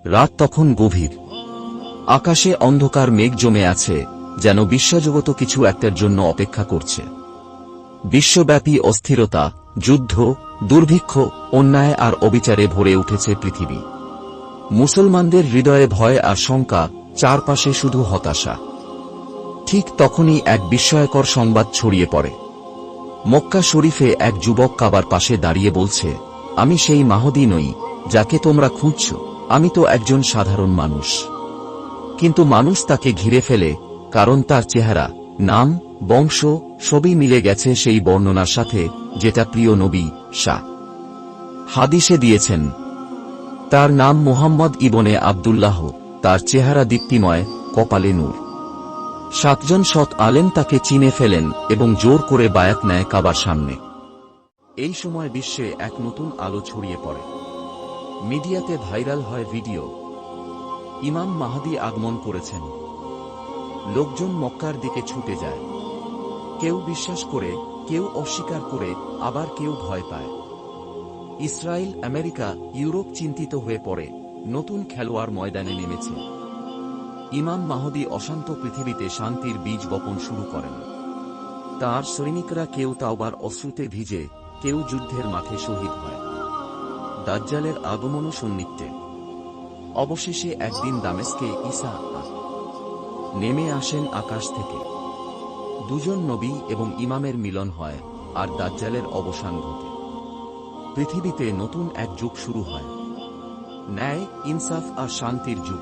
রাত তখন গভীর। আকাশে অন্ধকার মেঘ জমে আছে, যেন বিশ্বজগৎ কিছু একটার জন্য অপেক্ষা করছে। বিশ্বব্যাপী অস্থিরতা, যুদ্ধ, দুর্ভিক্ষ, অন্যায় আর অবিচারে ভরে উঠেছে পৃথিবী। মুসলমানদের হৃদয়ে ভয় আর শঙ্কা, চারপাশে শুধু হতাশা। ঠিক তখনই এক বিস্ময়কর সংবাদ ছড়িয়ে পড়ে। মক্কা শরীফে এক যুবক কাবার পাশে দাঁড়িয়ে বলছে, আমি সেই মাহদী নই যাকে তোমরা খুঁজছ, আমি তো একজন সাধারণ মানুষ। কিন্তু মানুষ তাকে ঘিরে ফেলে, কারণ তার চেহারা, নাম, বংশ সবই মিলে গেছে সেই বর্ণনার সাথে যেটা প্রিয় নবী শাহ হাদিসে দিয়েছেন। তার নাম মুহাম্মদ ইবনে আব্দুল্লাহ, তার চেহারা দীপ্তিময়, কপালে নূর। 7 জন সৎ আলেম তাকে চিনে ফেলেন এবং জোর করে বায়াত নেয় কাবার সামনে। এই সময় বিশ্বে এক নতুন আলো ছড়িয়ে পড়ে। মিডিয়াতে ভাইরাল হয় ভিডিও, ইমাম মাহদী আগমন করেছেন। লোকজন মক্কার দিকে ছুটে যায়। কেউ বিশ্বাস করে, কেউ অস্বীকার করে, আবার কেউ ভয় পায়। ইসরায়েল, আমেরিকা, ইউরোপ চিন্তিত হয়ে পড়ে, নতুন খেলোয়াড় ময়দানে নেমেছে। ইমাম মাহদী অশান্ত পৃথিবীতে শান্তির বীজ বপন শুরু করেন। তার সৈনিকরা কেউ তাওবার অশ্রুতে ভিজে, কেউ যুদ্ধের মাঠে শহীদ হয়। দাজ্জালের আগমনও সন্নিহিতে। অবশেষে একদিন দামেস্কে ঈসা নেমে আসেন আকাশ থেকে। 2 জন নবী এবং ইমামের মিলন হয়, আর দাজ্জালের অবসান ঘটে। পৃথিবীতে নতুন এক যুগ শুরু হয়, ন্যায়, ইনসাফ আর শান্তির যুগ।